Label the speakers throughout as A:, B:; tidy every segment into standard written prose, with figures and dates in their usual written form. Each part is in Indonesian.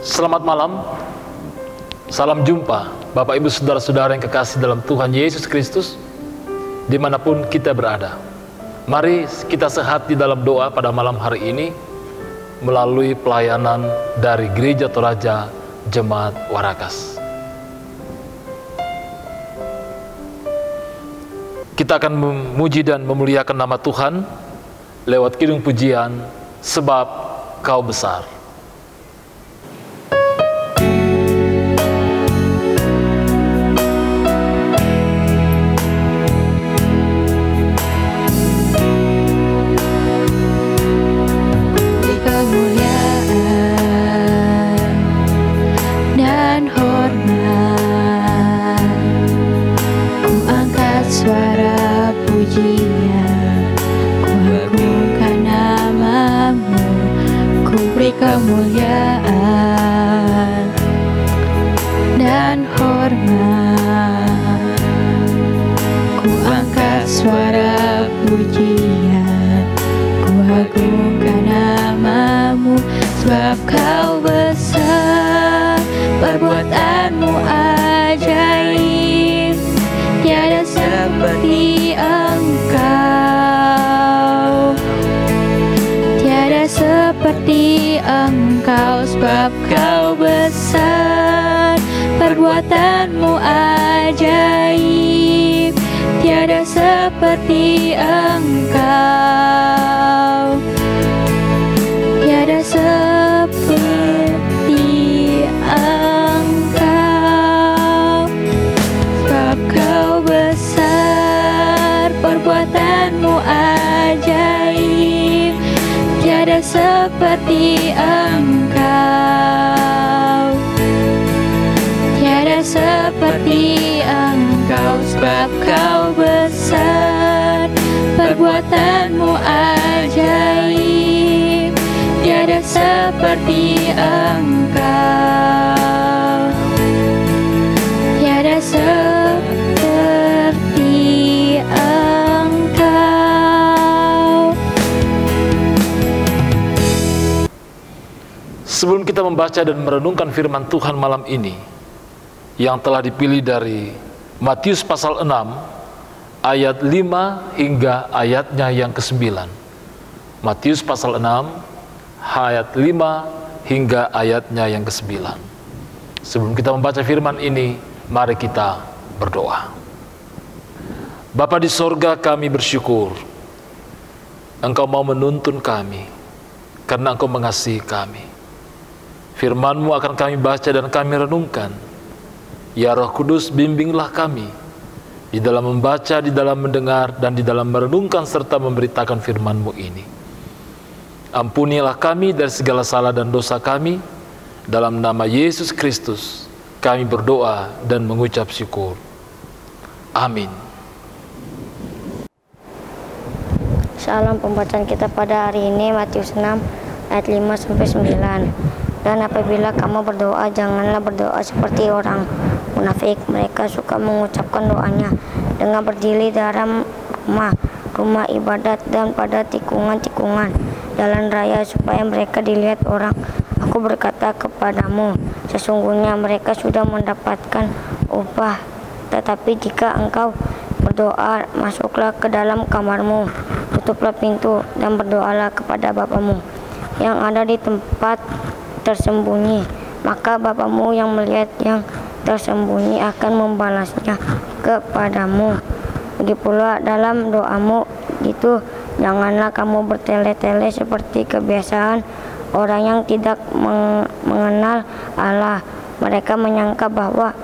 A: Selamat malam, salam jumpa Bapak Ibu Saudara-saudara yang kekasih dalam Tuhan Yesus Kristus, dimanapun kita berada. Mari kita sehati dalam doa pada malam hari ini melalui pelayanan dari Gereja Toraja Jemaat Warakas. Kita akan memuji dan memuliakan nama Tuhan lewat kidung pujian, Sebab Kau Besar.
B: Kemuliaan dan hormat, ku angkat suara pujian, ku agungkan namamu, sebab Kau besar, perbuatanmu ajaib, tiada seperti Engkau, tiada seperti Engkau, sebab Kau besar, perbuatanmu ajaib, tiada seperti Engkau, tiada seperti Engkau, sebab Kau besar, perbuatanmu ajaib, tiada seperti Engkau, tiada seperti Engkau, sebab Kau besar, perbuatanmu ajaib, tiada seperti Engkau, tiada seperti Engkau.
A: Sebelum kita membaca dan merenungkan firman Tuhan malam ini yang telah dipilih dari Matius pasal 6 ayat 5 hingga ayatnya yang ke-9. Matius pasal 6 ayat 5 hingga ayatnya yang ke-9. Sebelum kita membaca firman ini, mari kita berdoa. Bapa di sorga, kami bersyukur Engkau mau menuntun kami karena Engkau mengasihi kami. Firman-Mu akan kami baca dan kami renungkan. Ya Roh Kudus, bimbinglah kami di dalam membaca, di dalam mendengar, dan di dalam merenungkan serta memberitakan firman-Mu ini. Ampunilah kami dari segala salah dan dosa kami. Dalam nama Yesus Kristus kami berdoa dan mengucap syukur. Amin.
C: Salam pembacaan kita pada hari ini Matius 6 ayat 5-9. Dan apabila kamu berdoa, janganlah berdoa seperti orang munafik. Mereka suka mengucapkan doanya dengan berdiri dalam rumah ibadat dan pada tikungan-tikungan jalan raya supaya mereka dilihat orang. Aku berkata kepadamu, sesungguhnya mereka sudah mendapatkan upah. Tetapi jika engkau berdoa, masuklah ke dalam kamarmu, tutuplah pintu dan berdoalah kepada Bapamu yang ada di tempat tersembunyi, maka Bapamu yang melihat yang tersembunyi akan membalasnya kepadamu. Begitulah dalam doamu itu, janganlah kamu bertele-tele seperti kebiasaan orang yang tidak mengenal Allah. Mereka menyangka bahwa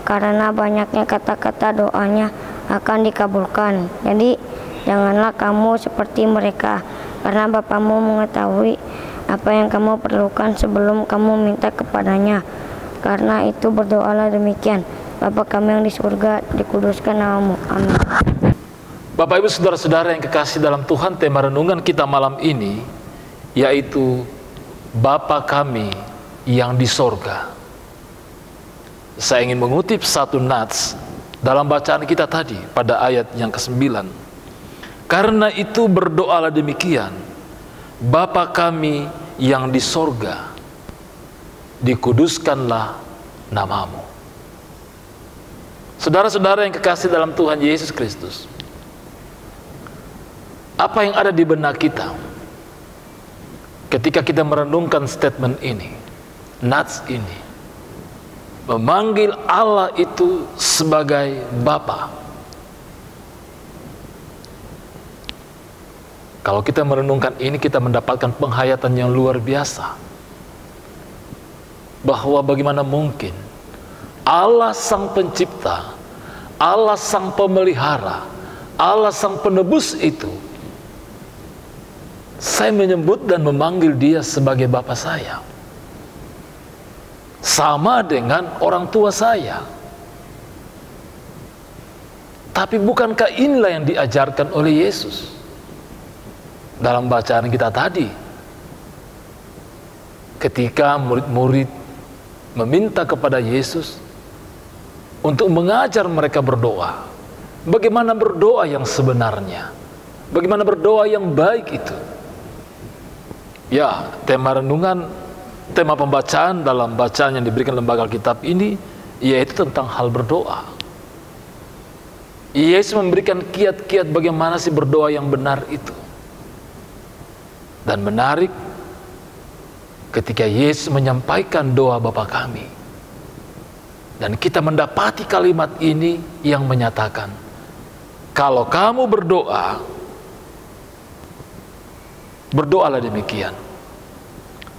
C: karena banyaknya kata-kata doanya akan dikabulkan. Jadi janganlah kamu seperti mereka, karena Bapamu mengetahui apa yang kamu perlukan sebelum kamu minta kepadanya. Karena itu berdoalah demikian: Bapa kami yang di surga, dikuduskan namamu. Amin.
A: Bapak Ibu Saudara-saudara yang kekasih dalam Tuhan, tema renungan kita malam ini yaitu Bapa kami yang di sorga. Saya ingin mengutip satu nats dalam bacaan kita tadi pada ayat yang ke-9. Karena itu berdoalah demikian: Bapa kami yang di sorga. dikuduskanlah namamu. Saudara-saudara yang kekasih dalam Tuhan Yesus Kristus, apa yang ada di benak kita ketika kita merenungkan statement ini, nats ini, memanggil Allah itu sebagai Bapa? Kalau kita merenungkan ini, kita mendapatkan penghayatan yang luar biasa, bahwa bagaimana mungkin Allah Sang Pencipta, Allah Sang Pemelihara, Allah Sang Penebus itu, saya menyebut dan memanggil Dia sebagai Bapa saya, sama dengan orang tua saya. Tapi bukankah inilah yang diajarkan oleh Yesus dalam bacaan kita tadi, ketika murid-murid meminta kepada Yesus untuk mengajar mereka berdoa? Bagaimana berdoa yang sebenarnya? Bagaimana berdoa yang baik itu? Ya, tema renungan, tema pembacaan dalam bacaan yang diberikan lembaga Alkitab ini, yaitu tentang hal berdoa. Yesus memberikan kiat-kiat bagaimana sih berdoa yang benar itu. Dan menarik, ketika Yesus menyampaikan doa Bapa kami, dan kita mendapati kalimat ini yang menyatakan, kalau kamu berdoa, berdoalah demikian: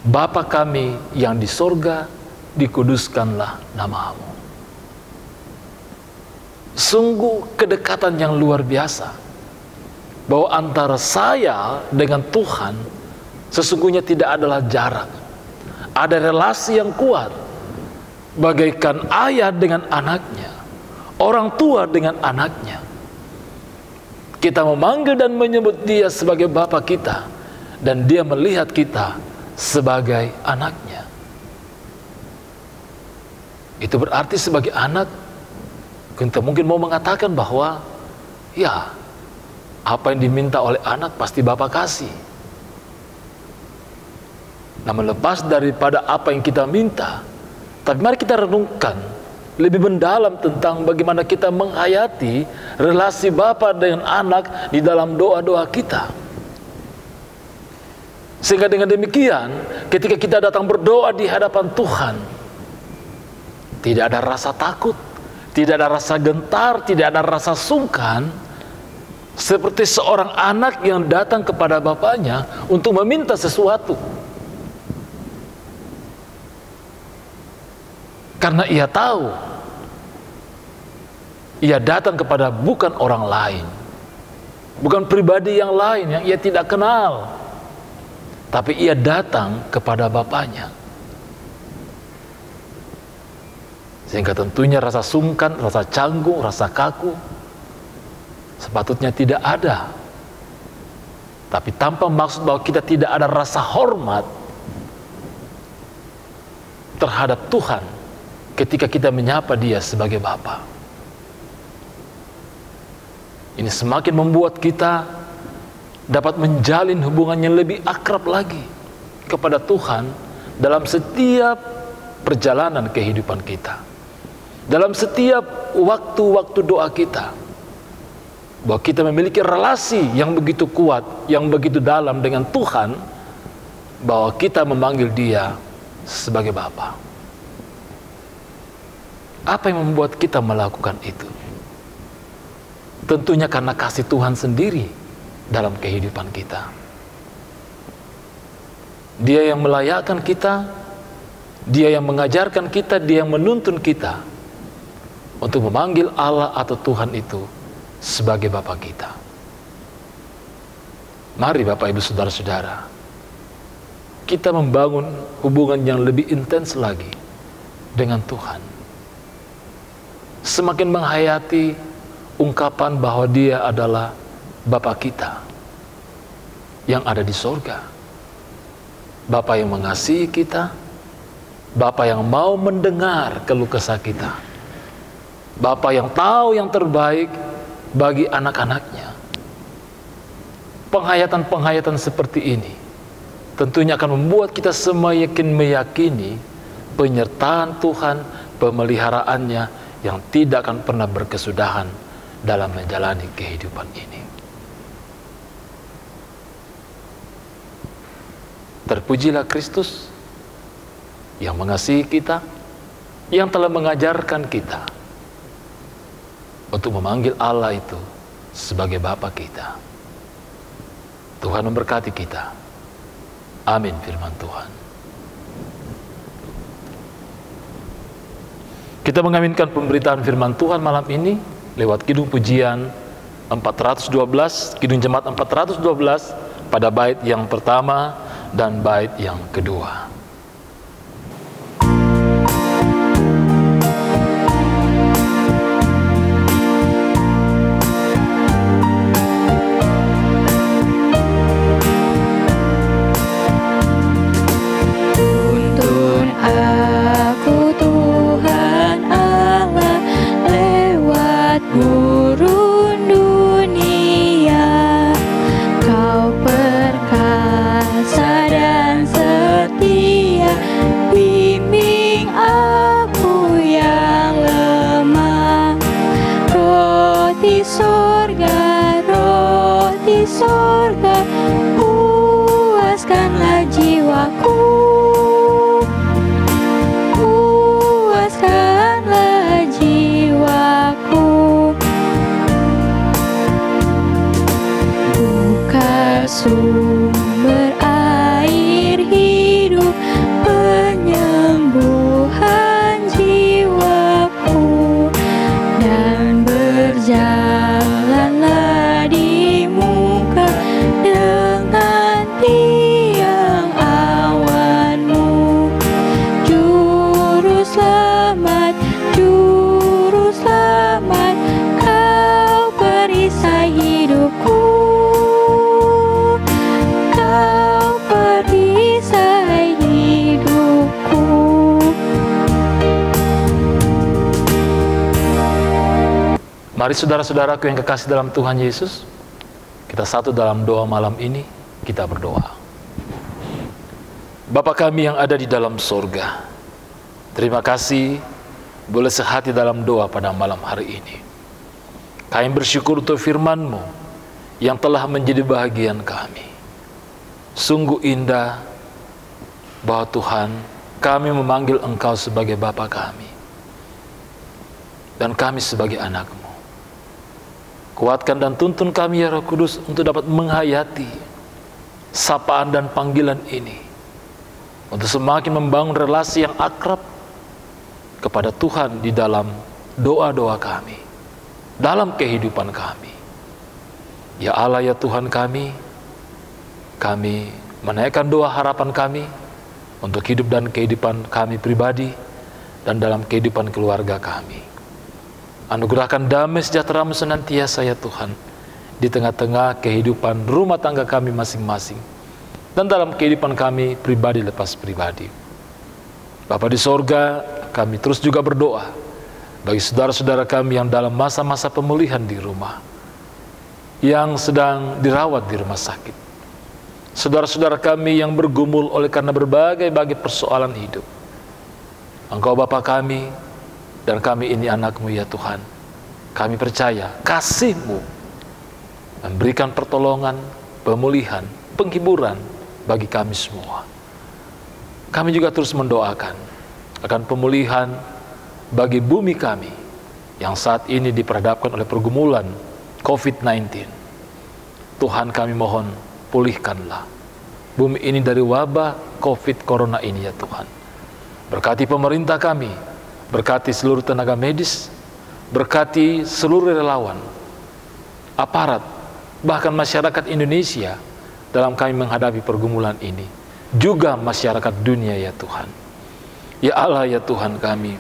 A: Bapa kami yang di sorga, dikuduskanlah namamu. Sungguh kedekatan yang luar biasa, bahwa antara saya dengan Tuhan sesungguhnya tidak adalah jarak. Ada relasi yang kuat, bagaikan ayah dengan anaknya, orang tua dengan anaknya. Kita memanggil dan menyebut Dia sebagai Bapa kita, dan Dia melihat kita sebagai anaknya. Itu berarti sebagai anak, kita mungkin mau mengatakan bahwa ya, apa yang diminta oleh anak pasti Bapa kasih. Namun lepas daripada apa yang kita minta, tapi mari kita renungkan lebih mendalam tentang bagaimana kita menghayati relasi Bapa dengan anak di dalam doa-doa kita. Sehingga dengan demikian, ketika kita datang berdoa di hadapan Tuhan, tidak ada rasa takut, tidak ada rasa gentar, tidak ada rasa sungkan, seperti seorang anak yang datang kepada bapaknya untuk meminta sesuatu. Karena ia tahu, ia datang kepada bukan orang lain, bukan pribadi yang lain yang ia tidak kenal, tapi ia datang kepada bapaknya. Sehingga tentunya rasa sungkan, rasa canggung, rasa kaku sepatutnya tidak ada. Tapi tanpa maksud bahwa kita tidak ada rasa hormat terhadap Tuhan ketika kita menyapa Dia sebagai Bapa. Ini semakin membuat kita dapat menjalin hubungan yang lebih akrab lagi kepada Tuhan dalam setiap perjalanan kehidupan kita, dalam setiap waktu-waktu doa kita, bahwa kita memiliki relasi yang begitu kuat, yang begitu dalam dengan Tuhan, bahwa kita memanggil Dia sebagai Bapa. Apa yang membuat kita melakukan itu? Tentunya karena kasih Tuhan sendiri dalam kehidupan kita. Dia yang melayakkan kita, Dia yang mengajarkan kita, Dia yang menuntun kita untuk memanggil Allah atau Tuhan itu sebagai Bapa kita. Mari Bapak Ibu Saudara-saudara, kita membangun hubungan yang lebih intens lagi dengan Tuhan. Semakin menghayati ungkapan bahwa Dia adalah Bapa kita yang ada di sorga, Bapa yang mengasihi kita, Bapa yang mau mendengar keluh kesah kita, Bapa yang tahu yang terbaik bagi anak-anaknya. Penghayatan-penghayatan seperti ini tentunya akan membuat kita semakin meyakini penyertaan Tuhan, pemeliharaannya yang tidak akan pernah berkesudahan dalam menjalani kehidupan ini. Terpujilah Kristus yang mengasihi kita, yang telah mengajarkan kita untuk memanggil Allah itu sebagai Bapa kita. Tuhan memberkati kita. Amin firman Tuhan. Kita mengaminkan pemberitaan firman Tuhan malam ini lewat Kidung Pujian 412, Kidung Jemaat 412 pada bait yang pertama dan bait yang kedua.
B: Tuntun aku Tuhan Allah lewat gurun dunia, Kau perkasa dan setia, bimbing aku yang lemah. Roti sorga, puaskanlah jiwaku, puaskanlah jiwaku. Buka sumber air hidup, penyembuhan jiwaku, dan berjalanlah di muka dengan tiang awanmu. Juru selamat, Kau perisai hidupku, Kau perisai hidupku.
A: Mari saudara-saudaraku yang kekasih dalam Tuhan Yesus, kita satu dalam doa malam ini, kita berdoa. Bapa kami yang ada di dalam sorga, terima kasih boleh sehati dalam doa pada malam hari ini. Kami bersyukur untuk firman-Mu yang telah menjadi bahagian kami. Sungguh indah bahwa Tuhan, kami memanggil Engkau sebagai Bapa kami, dan kami sebagai anak-Mu. Kuatkan dan tuntun kami ya Roh Kudus untuk dapat menghayati sapaan dan panggilan ini, untuk semakin membangun relasi yang akrab kepada Tuhan di dalam doa-doa kami, dalam kehidupan kami. Ya Allah ya Tuhan kami menaikkan doa harapan kami untuk hidup dan kehidupan kami pribadi dan dalam kehidupan keluarga kami. Anugerahkan damai sejahtera-Mu senantiasa ya Tuhan di tengah-tengah kehidupan rumah tangga kami masing-masing dan dalam kehidupan kami pribadi lepas pribadi. Bapa di sorga, kami terus juga berdoa bagi saudara-saudara kami yang dalam masa-masa pemulihan di rumah, yang sedang dirawat di rumah sakit, saudara-saudara kami yang bergumul oleh karena berbagai persoalan hidup. Engkau Bapa kami, dan kami ini anak-Mu ya Tuhan. Kami percaya kasih-Mu memberikan pertolongan, pemulihan, penghiburan bagi kami semua. Kami juga terus mendoakan akan pemulihan bagi bumi kami yang saat ini diperhadapkan oleh pergumulan COVID-19. Tuhan kami mohon, pulihkanlah bumi ini dari wabah COVID Corona ini ya Tuhan. Berkati pemerintah kami, berkati seluruh tenaga medis, berkati seluruh relawan, aparat, bahkan masyarakat Indonesia dalam kami menghadapi pergumulan ini, juga masyarakat dunia ya Tuhan. Ya Allah ya Tuhan kami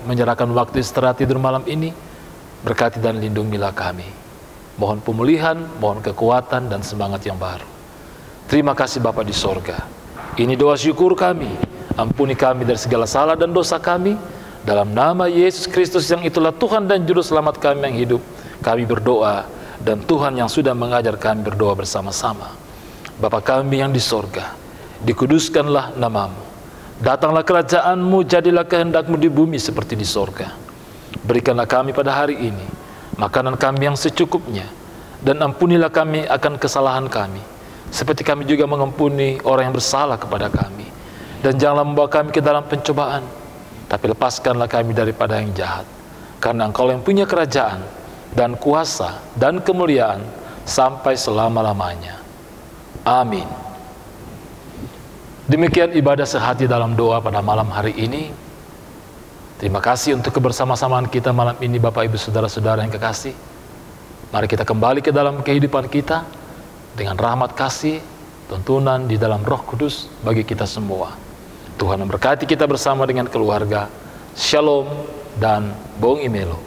A: menyerahkan waktu istirahat tidur malam ini, berkati dan lindungilah kami. Mohon pemulihan, mohon kekuatan dan semangat yang baru. Terima kasih Bapa di sorga. Ini doa syukur kami. Ampuni kami dari segala salah dan dosa kami. Dalam nama Yesus Kristus yang itulah Tuhan dan Juru Selamat kami yang hidup, kami berdoa, dan Tuhan yang sudah mengajar kami berdoa bersama-sama. Bapa kami yang di sorga, dikuduskanlah nama-Mu. Datanglah kerajaan-Mu, jadilah kehendak-Mu di bumi seperti di sorga. Berikanlah kami pada hari ini makanan kami yang secukupnya, dan ampunilah kami akan kesalahan kami, seperti kami juga mengampuni orang yang bersalah kepada kami. Dan janganlah membawa kami ke dalam pencobaan, tapi lepaskanlah kami daripada yang jahat. Karena Engkau yang punya kerajaan, dan kuasa, dan kemuliaan, sampai selama-lamanya. Amin. Demikian ibadah sehati dalam doa pada malam hari ini. Terima kasih untuk kebersama-samaan kita malam ini, Bapak Ibu Saudara-saudara yang kekasih. Mari kita kembali ke dalam kehidupan kita dengan rahmat kasih, tuntunan di dalam Roh Kudus bagi kita semua. Tuhan memberkati kita bersama dengan keluarga. Shalom dan Bong Imelo.